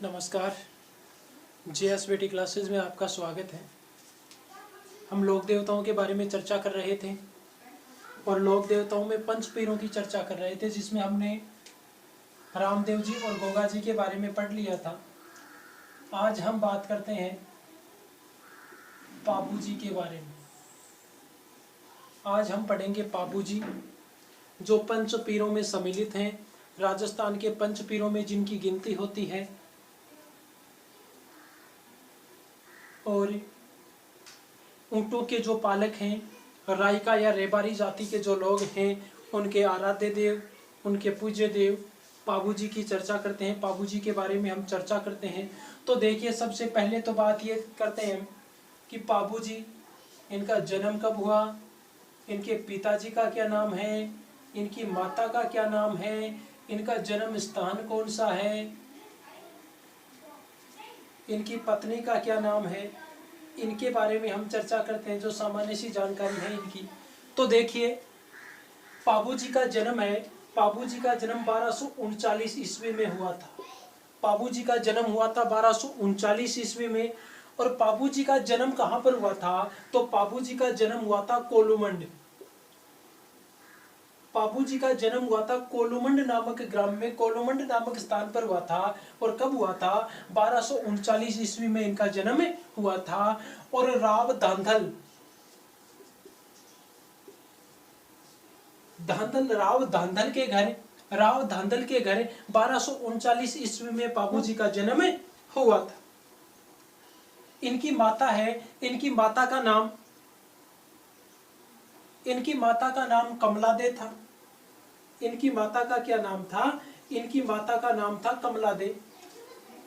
नमस्कार। JSBT classes में आपका स्वागत है। हम लोक देवताओं के बारे में चर्चा कर रहे थे और लोक देवताओं में पंच पीरों की चर्चा कर रहे थे, जिसमें हमने रामदेव जी और गोगा जी के बारे में पढ़ लिया था। आज हम बात करते हैं पापू जी के बारे में। आज हम पढ़ेंगे पापू जी, जो पंच पीरों में सम्मिलित हैं। राजस्थान के पंच पीरों में जिनकी गिनती होती है और ऊँटों के जो पालक हैं, रायका या रेबारी जाति के जो लोग हैं, उनके आराध्य देव, उनके पूज्य देव पापू जी की चर्चा करते हैं। पापू जी के बारे में हम चर्चा करते हैं। तो देखिए, सबसे पहले तो बात ये करते हैं कि पापू जी, इनका जन्म कब हुआ, इनके पिताजी का क्या नाम है, इनकी माता का क्या नाम है, इनका जन्म स्थान कौन सा है, इनकी पत्नी का क्या नाम है, इनके बारे में हम चर्चा करते हैं, जो सामान्य सी जानकारी है इनकी। तो देखिए, पापू जी का जन्म है, पापू जी का जन्म 1239 ईस्वी में हुआ था। पापू जी का जन्म हुआ था 1239 ईस्वी में। और पापू जी का जन्म कहाँ पर हुआ था? तो पापू जी का जन्म हुआ था कोलुमंड। पापू जी का जन्म हुआ था कोलुमंड नामक ग्राम में, कोलुमंड नामक स्थान पर हुआ था। और कब हुआ था? 1239 ईस्वी में इनका जन्म हुआ था। और राव धांधल राव धांधल के घर 1239 ईस्वी में पापू जी का जन्म हुआ था। इनकी माता है, इनकी माता का नाम कमला दे था। इनकी माता का क्या नाम था? इनकी माता का नाम था कमला दे।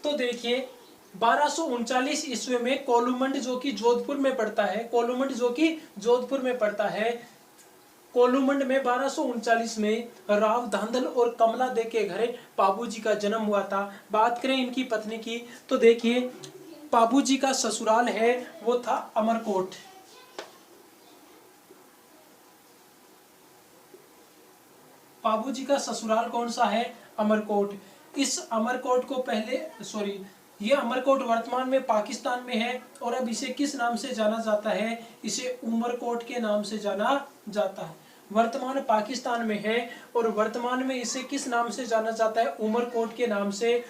तो देखिए, 1239 ईस्वी में कोलुमंड, जो कि जोधपुर में पड़ता है, कोलुमंड में 1239 में राव धांधल और कमला दे के घर पापू जी का जन्म हुआ था। बात करें इनकी पत्नी की, तो देखिए, पापू जी का ससुराल है वो था अमरकोट। पापू जी का ससुराल कौन सा है? अमरकोट। इस अमरकोट को ये अमरकोट वर्तमान में पाकिस्तान में है। और अब इसे किस नाम से जाना जाता है? इसे उमरकोट के नाम से जाना जाता है। वर्तमान पाकिस्तान में है और वर्तमान में इसे किस नाम से जाना जाता है? उमरकोट के नाम से।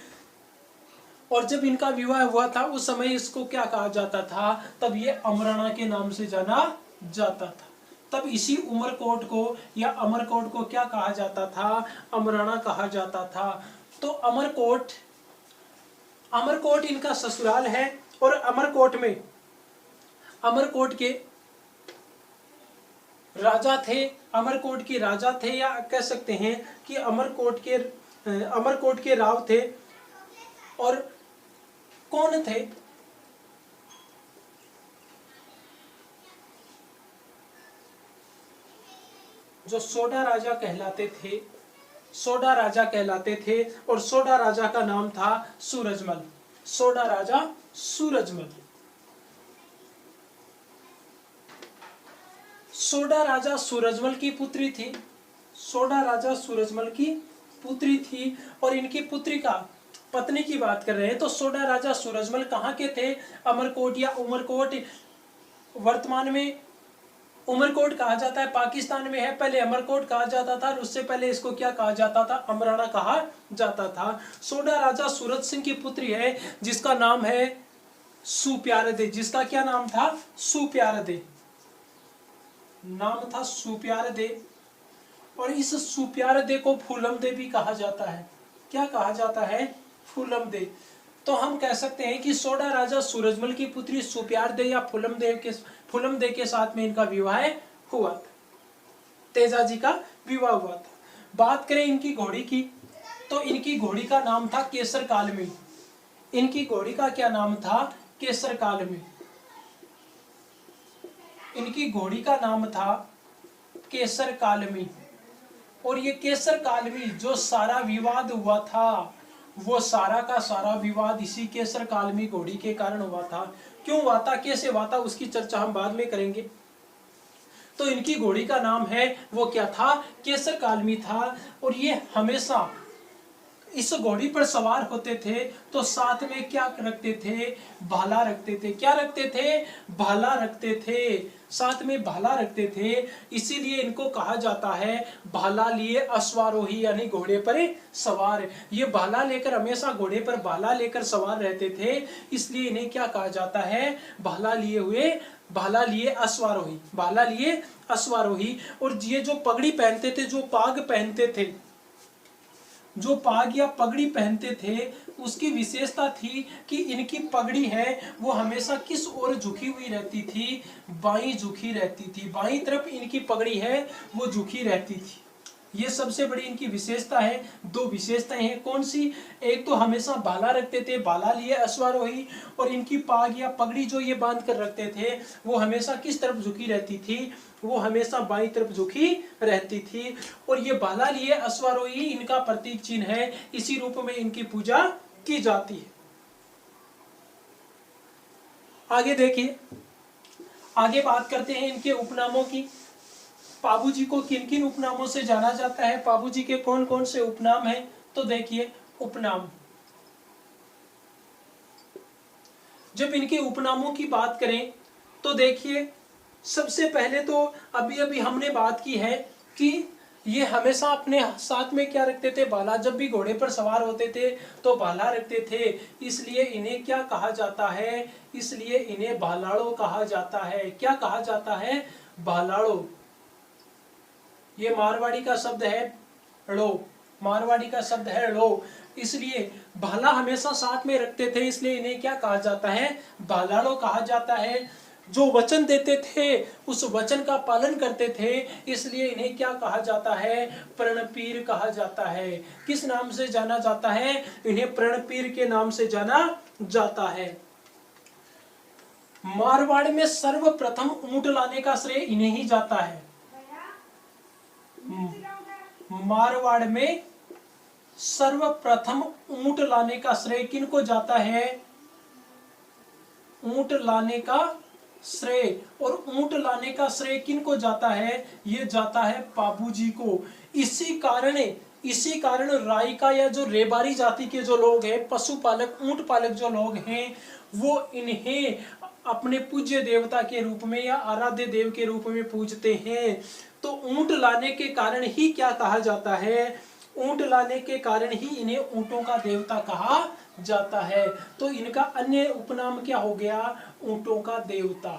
और जब इनका विवाह हुआ था उस समय इसको क्या कहा जाता था? तब ये अमराना के नाम से जाना जाता था। तब इसी उमरकोट को या अमरकोट को क्या कहा जाता था? अमराना कहा जाता था। तो अमरकोट इनका ससुराल है। और अमरकोट के राजा थे, या कह सकते हैं कि अमरकोट के राव थे। और कौन थे? जो सोडा राजा कहलाते थे, और सोडा राजा का नाम था सूरजमल। सोडा राजा सूरजमल की पुत्री थी। और इनकी पत्नी की बात कर रहे हैं, तो सोडा राजा सूरजमल कहाँ के थे? अमरकोट या उमरकोट। वर्तमान में उमरकोट कहा जाता है, पाकिस्तान में है। पहले अमरकोट कहा जाता था और उससे पहले इसको क्या कहा जाता था? अमराना कहा जाता था। सोडा राजा सूरज सिंह की पुत्री है, जिसका नाम है सुप्यारदे। जिसका क्या नाम था? सुप्यारदे। नाम था सुप्यारदे। और इस सुप्यारदे को फूलमदे भी कहा जाता है। क्या कहा जाता है? फूलमदे। तो हम कह सकते हैं कि सोडा राजा सूरजमल की पुत्री सुप्यारदे या फूलमदे के साथ में इनका विवाह हुआ था। तेजाजी का विवाह हुआ था। बात करें इनकी घोड़ी की, तो इनकी घोड़ी का नाम था केसर कालमी। इनकी घोड़ी का क्या नाम था? केसर कालमी। इनकी घोड़ी का नाम था केसर कालमी। और ये केसर कालमी, जो सारा विवाद हुआ था, वो सारा का सारा विवाद इसी केसर कालमी घोड़ी के कारण हुआ था। क्यों हुआ था, कैसे हुआ था, उसकी चर्चा हम बाद में करेंगे। तो इनकी घोड़ी का नाम है वो क्या था? केसर कालमी था। और ये हमेशा इस घोड़ी पर सवार होते थे तो साथ में क्या रखते थे, भाला रखते थे। क्या रखते थे, भाला रखते थे, साथ में भाला रखते थे। इसीलिए इनको कहा जाता है भाला लिए अश्वारोही, यानी घोड़े पर सवार। ये भाला लेकर, हमेशा घोड़े पर भाला लेकर सवार रहते थे, इसलिए इन्हें क्या कहा जाता है, भाला लिए हुए, भाला लिए अश्वारोही, भाला लिए अश्वारोही। और ये जो पगड़ी पहनते थे, जो पाग पहनते थे, जो पाग या पगड़ी पहनते थे, उसकी विशेषता थी कि इनकी पगड़ी है वो हमेशा किस ओर झुकी हुई रहती थी, बाईं झुकी रहती थी, बाईं तरफ इनकी पगड़ी है वो झुकी रहती थी। ये सबसे बड़ी इनकी विशेषता है। दो विशेषताएं हैं, कौन सी, एक तो हमेशा भाला रखते थे, भाला लिए अश्वारोही, और इनकी पाग या पगड़ी जो ये बांध कर रखते थे वो हमेशा किस तरफ झुकी रहती थी, वो हमेशा बाईं तरफ झुकी रहती थी। और ये भाला लिए अश्वारोही इनका प्रतीक चिन्ह है, इसी रूप में इनकी पूजा की जाती है। आगे देखिए, आगे बात करते हैं इनके उपनामों की। पाबू जी को किन किन उपनामों से जाना जाता है, पाबू जी के कौन कौन से उपनाम हैं, तो देखिए उपनाम। जब इनके उपनामों की बात करें तो देखिए, सबसे पहले तो अभी अभी हमने बात की है कि ये हमेशा अपने साथ में क्या रखते थे, भाला। जब भी घोड़े पर सवार होते थे तो भाला रखते थे, इसलिए इन्हें क्या कहा जाता है, इसलिए इन्हें भालाड़ो कहा जाता है। क्या कहा जाता है, भालाड़ो। ये मारवाड़ी का शब्द है लो, मारवाड़ी का शब्द है लो, इसलिए भाला हमेशा साथ में रखते थे, इसलिए इन्हें क्या कहा जाता है, भालाड़ो कहा जाता है। जो वचन देते थे उस वचन का पालन करते थे, इसलिए इन्हें क्या कहा जाता है, प्रणपीर कहा जाता है। किस नाम से जाना जाता है, इन्हें प्रणपीर के नाम से जाना जाता है। मारवाड़ में सर्वप्रथम ऊंट लाने का श्रेय इन्हें ही जाता है। मारवाड़ में सर्वप्रथम ऊंट लाने का श्रेय किनको जाता है, ऊंट लाने का श्रेय, और ऊंट लाने का श्रेय किनको जाता है, ये जाता है पाबू जी को। इसी कारण रायका या जो रेबारी जाति के जो लोग हैं, पशुपालक, ऊंट पालक जो लोग हैं, वो इन्हें अपने पूज्य देवता के रूप में या आराध्य देव के रूप में पूजते हैं। तो ऊंट लाने के कारण ही क्या कहा जाता है, ऊंट लाने के कारण ही इन्हें ऊंटों का देवता कहा जाता है। तो इनका अन्य उपनाम क्या हो गया, ऊंटों का देवता।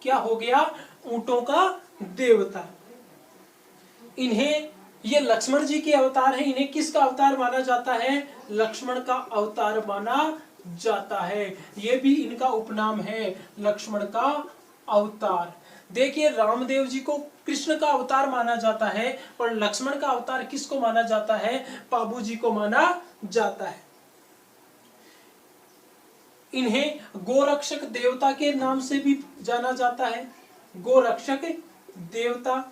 क्या हो गया, ऊंटों का देवता। इन्हें, ये लक्ष्मण जी के अवतार हैं, इन्हें किसका अवतार माना जाता है, लक्ष्मण का अवतार माना जाता है। ये भी इनका उपनाम है, लक्ष्मण का अवतार। देखिए, रामदेव जी को कृष्ण का अवतार माना जाता है, और लक्ष्मण का अवतार किसको माना जाता है, पाबू जी को माना जाता है। इन्हें गोरक्षक देवता के नाम से भी जाना जाता है, गोरक्षक देवता।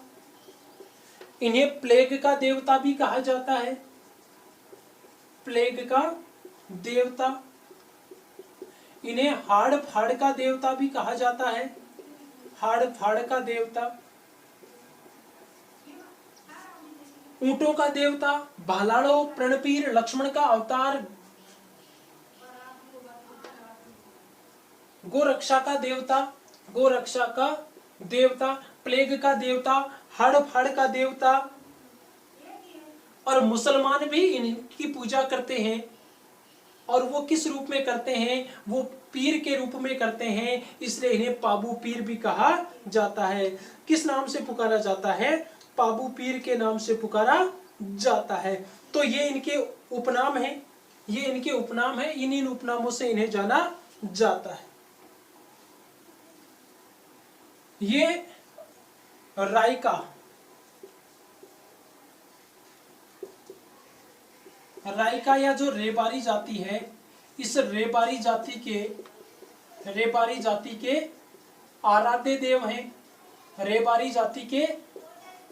इन्हें प्लेग का देवता भी कहा जाता है, प्लेग का देवता। इन्हें हाड़ फाड़ का देवता भी कहा जाता है, हाड़ फाड़ का देवता। ऊंटों का देवता भालाड़ो, प्रणपीर, लक्ष्मण का अवतार, गोरक्षा का देवता, गोरक्षा का देवता, प्लेग का देवता, हाड़ फाड़ का देवता। और मुसलमान भी इनकी पूजा करते हैं, और वो किस रूप में करते हैं, वो पीर के रूप में करते हैं, इसलिए इन्हें पाबू पीर भी कहा जाता है। किस नाम से पुकारा जाता है, पाबू पीर के नाम से पुकारा जाता है। तो ये इनके उपनाम हैं, ये इनके उपनाम हैं, इन उपनामों से इन्हें जाना जाता है। ये रायका, रायका या जो रेबारी जाति है, इस रेबारी जाति के आराध्य देव हैं, रेबारी जाति के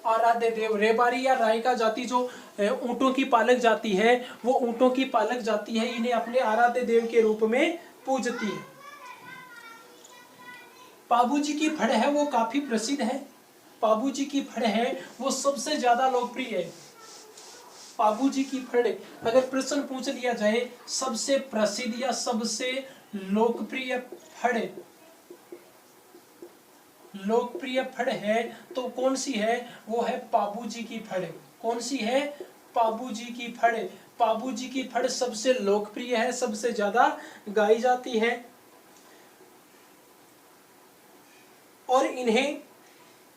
आराध्य देव। रेबारी या रायका जाति जो ऊंटों की पालक जाति है, वो ऊंटों की पालक जाति है, इन्हें अपने आराध्य देव के रूप में पूजती है। पाबू जी की फड़ है वो काफी प्रसिद्ध है, पाबू जी की फड़ है वो सबसे ज्यादा लोकप्रिय है। पाबूजी की फड़। अगर प्रश्न पूछ लिया जाए सबसे प्रसिद्ध या सबसे लोकप्रिय फड़, लोकप्रिय फड़ है तो कौन सी है? वो है पाबूजी की फड़। कौन सी है? पाबूजी की फड़। पाबूजी की फड़ सबसे लोकप्रिय है, सबसे ज्यादा गाई जाती है। और इन्हें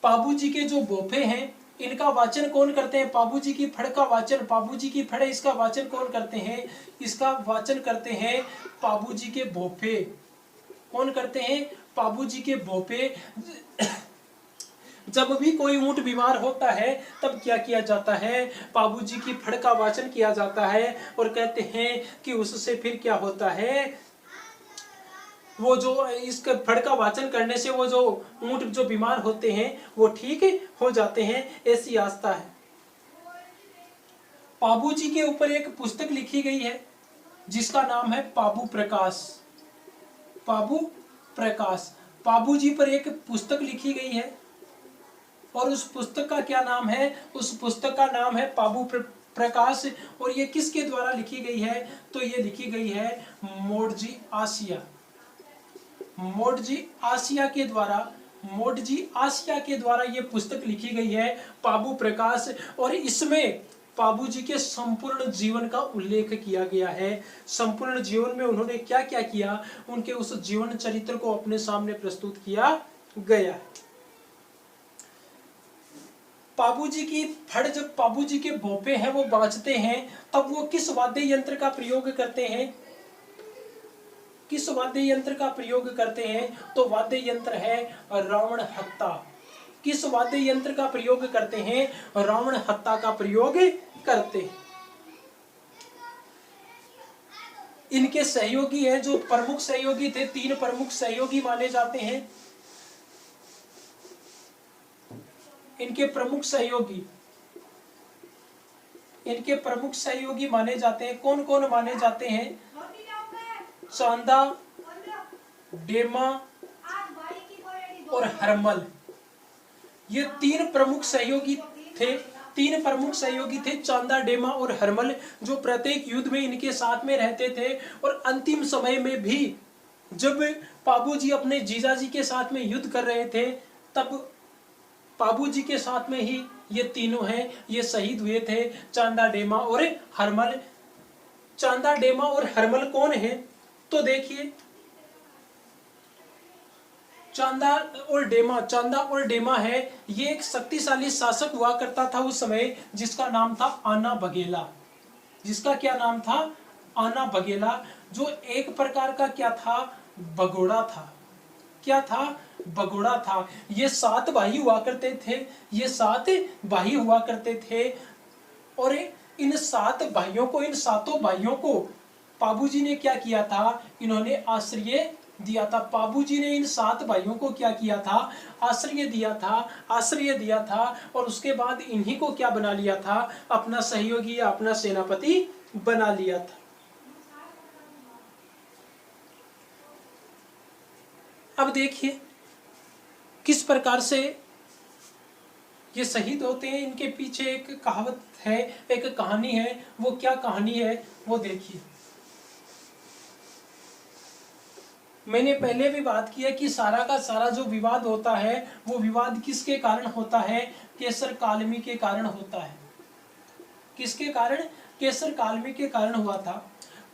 पाबूजी के जो बोफे हैं इनका वाचन कौन करते हैं? पाबूजी की फड़ का वाचन, पाबूजी की फड़ इसका वाचन कौन करते हैं? इसका वाचन करते हैं पाबूजी के बोफे। कौन करते हैं? पाबूजी के बोफे। जब भी कोई ऊंट बीमार होता है तब क्या किया जाता है? पाबूजी की फड़ का वाचन किया जाता है और कहते हैं कि उससे फिर क्या होता है, वो जो इसका फड़ का वाचन करने से वो जो ऊंट जो बीमार होते हैं वो ठीक हो जाते हैं, ऐसी आस्था है। पाबूजी के ऊपर एक पुस्तक लिखी गई है जिसका नाम है पाबू प्रकाश। पाबू प्रकाश। पाबूजी पर एक पुस्तक लिखी गई है और उस पुस्तक का क्या नाम है? उस पुस्तक का नाम है पाबू प्रकाश। और ये किसके द्वारा लिखी गई है? तो ये लिखी गई है मोडजी आसिया। मोडजी आसिया के द्वारा, मोडजी आसिया के द्वारा ये पुस्तक लिखी गई है पाबू प्रकाश। और इसमें पाबूजी के संपूर्ण जीवन का उल्लेख किया गया है। संपूर्ण जीवन में उन्होंने क्या क्या किया, उनके उस जीवन चरित्र को अपने सामने प्रस्तुत किया गया है। पाबूजी की फड़, जब पाबूजी के भोपे हैं वो बाजते हैं तब वो किस वाद्य यंत्र का प्रयोग करते हैं? किस वाद्य यंत्र का प्रयोग करते हैं? तो वाद्य यंत्र है रावण हत्ता। किस वाद्य यंत्र का प्रयोग करते हैं? रावण हत्ता का प्रयोग करते हैं। इनके सहयोगी है, जो प्रमुख सहयोगी थे, 3 प्रमुख सहयोगी माने जाते हैं। इनके प्रमुख सहयोगी, इनके प्रमुख सहयोगी माने जाते हैं। कौन कौन माने जाते हैं? चांदा, डेमा और हरमल। ये 3 प्रमुख सहयोगी थे। 3 प्रमुख सहयोगी थे, चांदा, डेमा और हरमल, जो प्रत्येक युद्ध में इनके साथ में रहते थे। और अंतिम समय में भी जब पाबूजी अपने जीजाजी के साथ में युद्ध कर रहे थे तब पाबूजी के साथ में ही ये तीनों हैं, ये शहीद हुए थे, चांदा, डेमा और हरमल। चांदा, डेमा और हरमल कौन है? तो देखिए, चांदा और डेमा है, ये एक शक्तिशाली शासक हुआ करता था उस समय, जिसका नाम था आना बघेला। जिसका क्या नाम था? आना बघेला, जो एक प्रकार का क्या था? भगोड़ा था। क्या था? भगोड़ा था। ये 7 भाई हुआ करते थे, ये 7 भाई हुआ करते थे। और इन 7 भाइयों को, इन 7 भाइयों को पाबूजी ने क्या किया था? इन्होंने आश्रय दिया था। पाबूजी ने इन 7 भाइयों को क्या किया था? आश्रय दिया था, आश्रय दिया था। और उसके बाद इन्हीं को क्या बना लिया था? अपना सहयोगी या अपना सेनापति बना लिया था। अब देखिए किस प्रकार से ये शहीद होते हैं। इनके पीछे एक कहावत है, एक कहानी है। वो क्या कहानी है वो देखिए। मैंने पहले भी बात किया कि सारा का सारा जो विवाद होता है वो विवाद किसके कारण होता है? केसर कालमी के कारण होता है। किसके कारण? केसर कालमी के कारण हुआ था।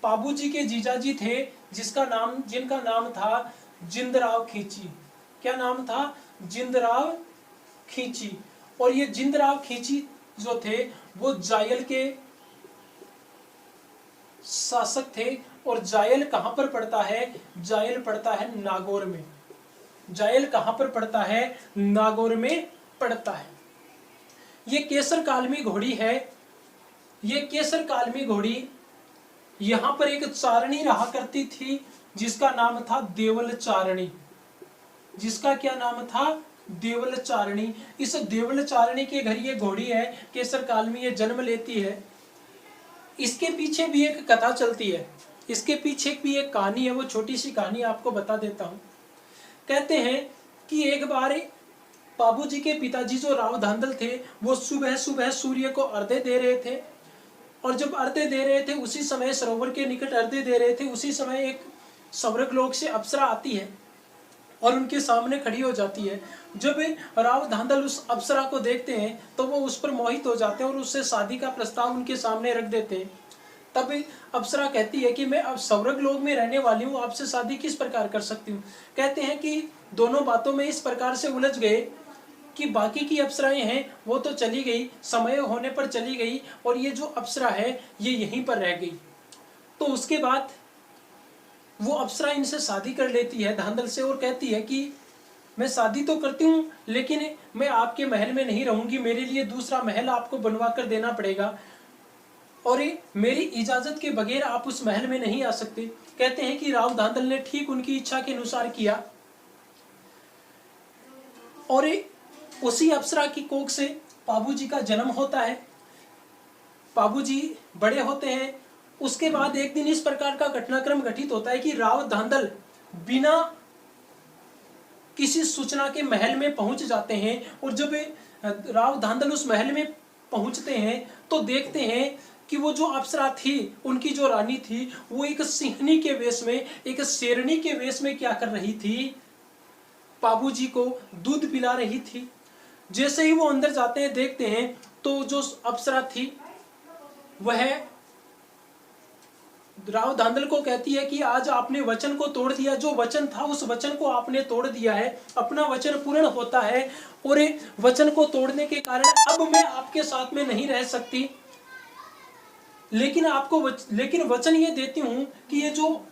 पाबूजी के जीजाजी थे जिनका नाम था जिंदराव खींची। क्या नाम था? जिंदराव खींची। और ये जिंदराव खींची जो थे वो जायल के शासक थे। और जायल कहां पर पड़ता है? जायल पड़ता है नागौर में। जायल कहां पर पड़ता है? नागौर में पड़ता है। ये केसर कालमी घोड़ी है। ये केसर कालमी घोड़ी यहां पर एक चारणी रहा करती थी जिसका नाम था देवल चारणी। जिसका क्या नाम था? देवल चारणी। इस देवल चारणी के घर ये घोड़ी है, केसर कालमी ये जन्म लेती है। इसके पीछे भी एक कथा चलती है, इसके पीछे भी एक कहानी है। वो छोटी सी कहानी आपको बता देता हूं। कहते हैं कि एक बार बाबूजी के पिताजी जो राव धांधल थे वो सुबह सुबह सूर्य को अर्घ्य दे रहे थे। और जब अर्घ्य दे रहे थे उसी समय, सरोवर के निकट अर्घ्य दे रहे थे, उसी समय एक स्वर्गलोक से अप्सरा आती है और उनके सामने खड़ी हो जाती है। जब राव धांधल उस अप्सरा को देखते हैं तो वो उस पर मोहित हो जाते हैं और उससे शादी का प्रस्ताव उनके सामने रख देते हैं। तब अप्सरा कहती है कि मैं अब स्वर्ग लोक में रहने वाली हूँ, आपसे शादी किस प्रकार कर सकती हूँ। कहते हैं कि दोनों बातों में इस प्रकार से उलझ गए कि बाकी की अप्सराएं हैं वो तो चली गई, समय होने पर चली गई, और ये जो अप्सरा है ये यहीं पर रह गई। तो उसके बाद वो अप्सरा इनसे शादी कर लेती है धांधल से, और कहती है कि मैं शादी तो करती हूँ लेकिन मैं आपके महल में नहीं रहूंगी, मेरे लिए दूसरा महल आपको बनवा कर देना पड़ेगा, और मेरी इजाजत के बगैर आप उस महल में नहीं आ सकते। कहते हैं कि राव धांधल ने ठीक उनकी इच्छा के अनुसार किया, और उसी अप्सरा की कोख से पाबू जी का जन्म होता है। पाबू जी बड़े होते हैं। उसके बाद एक दिन इस प्रकार का घटनाक्रम घटित होता है कि राव धांधल बिना किसी सूचना के महल में पहुंच जाते हैं, और जब राव धांधल उस महल में पहुंचते हैं तो देखते हैं कि वो जो अप्सरा थी, उनकी जो रानी थी, वो एक सिंहनी के वेश में, एक शेरनी के वेश में क्या कर रही थी, पाबू जी को दूध पिला रही थी। जैसे ही वो अंदर जाते हैं देखते हैं तो जो अप्सरा थी वह राव धांधल को कहती है कि आज आपने वचन को तोड़ दिया, जो वचन था उस वचन को आपने तोड़ दिया है, अपना वचन पूर्ण होता है, और वचन को तोड़ने के कारण अब मैं आपके साथ में नहीं रह सकती, लेकिन वचन ये देती हूं कि ये जो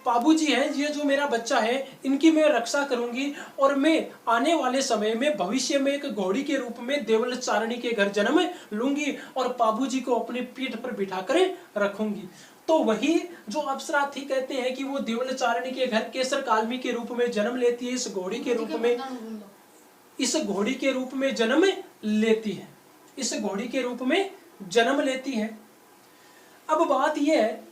पाबू जी हैं, ये जो मेरा बच्चा है, इनकी मैं रक्षा करूंगी, और मैं आने वाले समय में भविष्य में एक घोड़ी के रूप में देवल चारणी के घर जन्म लूंगी और पाबू जी को अपनी पीठ पर बिठाकर रखूंगी। तो वही जो अप्सरा थी, कहते हैं कि वो देवल चारणी के घर केसर कालमी के रूप में जन्म लेती है, इस घोड़ी के रूप में, इस घोड़ी के रूप में जन्म लेती है, इस घोड़ी के रूप में जन्म लेती है। अब बात यह है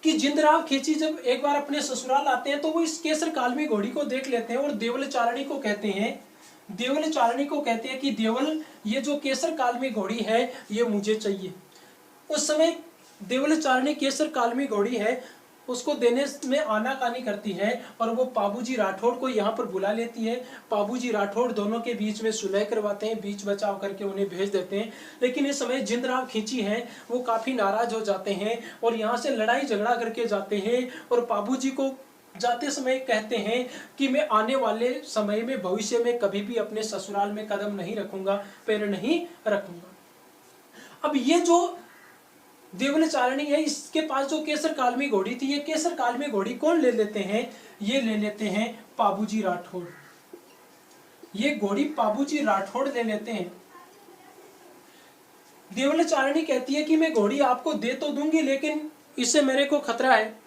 कि जिंदराव खींची जब एक बार अपने ससुराल आते हैं तो वो इस केसर कालमी घोड़ी को देख लेते हैं और देवल चारणी को कहते हैं कि देवल, ये जो केसर कालमी घोड़ी है ये मुझे चाहिए। उस समय देवल चारणी केसर कालमी घोड़ी है उसको देने में आनाकानी करती है, और वो पाबूजी राठौड़ को यहाँ पर बुला लेती है। पाबूजी राठौड़ दोनों के बीच में सुलह करवाते हैं, बीच बचाव करके उन्हें भेज देते हैं। लेकिन इस समय जिंदराव खींची हैं वो काफी नाराज हो जाते हैं और यहाँ से लड़ाई झगड़ा करके जाते हैं, और पाबूजी को जाते समय कहते हैं कि मैं आने वाले समय में, भविष्य में कभी भी अपने ससुराल में कदम नहीं रखूंगा, पैर नहीं रखूंगा। अब ये जो देवल चारणी है, इसके पास जो केसर कालमी घोड़ी थी, ये केसर कालमी घोड़ी कौन ले लेते हैं, ये ले लेते हैं पाबूजी राठौड़। ये घोड़ी पाबूजी राठौड़ ले लेते हैं। देवल चारणी कहती है कि मैं घोड़ी आपको दे तो दूंगी लेकिन इससे मेरे को खतरा है।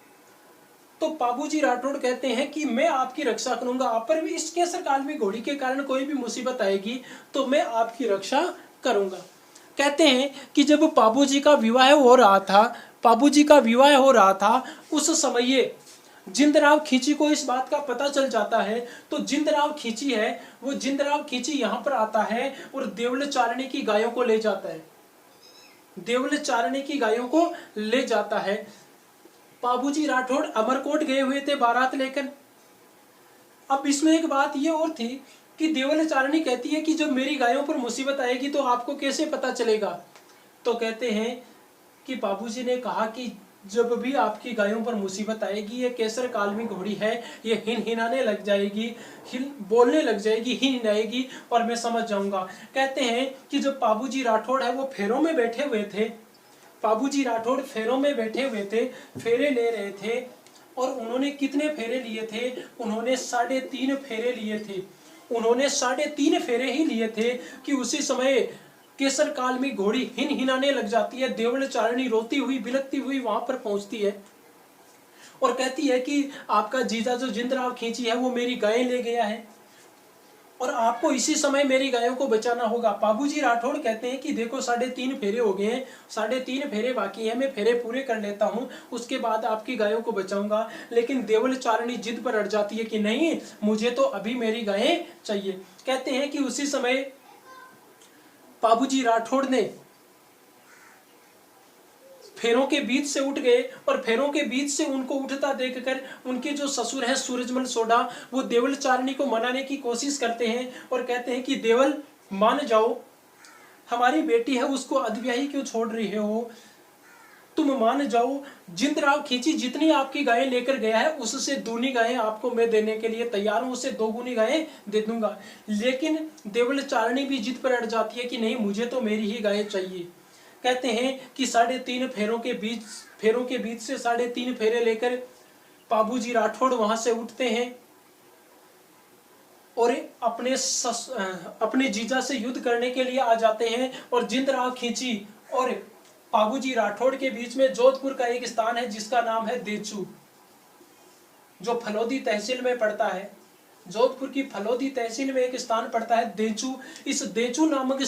तो पाबूजी राठौड़ कहते हैं कि मैं आपकी रक्षा करूंगा, आप पर भी इस केसर कालमी घोड़ी के कारण कोई भी मुसीबत आएगी तो मैं आपकी रक्षा करूंगा। कहते हैं कि जब पाबूजी का विवाह हो रहा था, उस समय जिंदराव खींची को इस बात का पता चल जाता है। तो जिंदराव खींची है, वो जिंदराव खींची यहाँ पर आता है और देवल चारणी की गायों को ले जाता है, देवल चारणी की गायों को ले जाता है। पाबूजी राठौड़ अमरकोट गए हुए थे बारात लेकर। अब इसमें एक बात ये और थी कि देवल चारणी कहती है कि जब मेरी गायों पर मुसीबत आएगी तो आपको कैसे पता चलेगा। तो कहते हैं कि बाबूजी ने कहा कि जब भी आपकी गायों पर मुसीबत आएगी, ये केसर कालमी घोड़ी है, ये हिनहिनाने लग जाएगी, बोलने लग जाएगी, हिनहिनाएगी और मैं समझ जाऊंगा। कहते हैं कि जब पाबूजी राठौड़ है वो फेरों में बैठे हुए थे, पाबूजी राठौड़ फेरों में बैठे हुए थे, फेरे ले रहे थे, और उन्होंने कितने फेरे लिए थे, उन्होंने 3.5 फेरे लिए थे। उन्होंने 3.5 फेरे ही लिए थे कि उसी समय केसर कालमी घोड़ी हिनहिनाने लग जाती है। देवल चारणी रोती हुई बिलखती हुई वहां पर पहुंचती है और कहती है कि आपका जीजा जो जिंदराव खींची है वो मेरी गायें ले गया है और आपको इसी समय मेरी गायों को बचाना होगा। पाबूजी राठौड़ कहते हैं कि देखो 3.5 फेरे हो गए हैं, 3.5 फेरे बाकी हैं, मैं फेरे पूरे कर लेता हूं, उसके बाद आपकी गायों को बचाऊंगा। लेकिन देवल चारणी जिद पर अड़ जाती है कि नहीं, मुझे तो अभी मेरी गायें चाहिए। कहते हैं कि उसी समय पाबूजी राठौड़ ने फेरों के बीच से उठ गए और फेरों के बीच से उनको उठता देखकर उनके जो ससुर है सूरजमल सोढ़ा, वो देवल चारनी को मनाने की कोशिश करते हैं और कहते हैं कि देवल मान जाओ, हमारी बेटी है उसको अधब्याही क्यों छोड़ रही हो, तुम मान जाओ। जिंदराव खींची जितनी आपकी गायें लेकर गया है उससे दूनी गायें आपको मैं देने के लिए तैयार हूं, उससे दोगुनी गायें दे दूंगा। लेकिन देवल चारणी भी जिद पर अड़ जाती है कि नहीं, मुझे तो मेरी ही गायें चाहिए। कहते हैं कि 3.5 फेरों के बीच से 3.5 फेरे लेकर पाबूजी राठौड़ वहां से उठते हैं और अपने जीजा से युद्ध करने के लिए आ जाते हैं। और जिंदराव खींची और पाबूजी राठौड़ के बीच में जोधपुर का एक स्थान है जिसका नाम है देचू, जो फलोदी तहसील में पड़ता है। जोधपुर की फलोदी तहसील में एक स्थान पड़ता है देचू। इस देचू नामक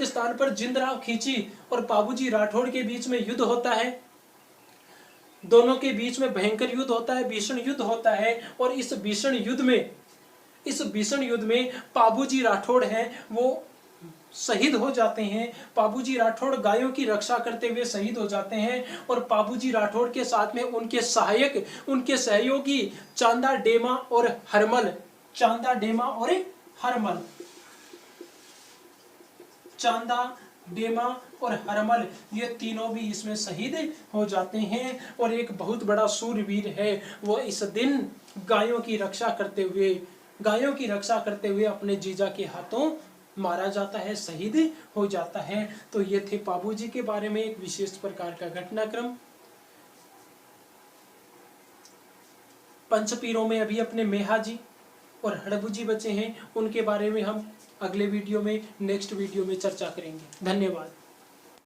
स्थान पर जिंदराव खींची और पाबूजी राठौड़ के बीच में युद्ध होता है। दोनों के बीच में भयंकर युद्ध होता है, भीषण युद्ध होता है। और इस भीषण युद्ध में पाबूजी राठौड़ हैं वो शहीद हो जाते हैं। पाबूजी राठौड़ गायों की रक्षा करते हुए शहीद हो जाते हैं। और पाबूजी राठौड़ के साथ में उनके सहायक, उनके सहयोगी चांदा डेमा और हरमल, चांदा डेमा और हरमल, ये तीनों भी इसमें शहीद हो जाते हैं। और एक बहुत बड़ा सूरवीर है, वो इस दिन गायों की रक्षा करते हुए अपने जीजा के हाथों मारा जाता है, शहीद हो जाता है। तो ये थे पाबूजी के बारे में एक विशेष प्रकार का घटनाक्रम। पंचपीरों में अभी अपने मेहाजी और हड़बूजी बचे हैं, उनके बारे में हम अगले वीडियो में, नेक्स्ट वीडियो में चर्चा करेंगे। धन्यवाद।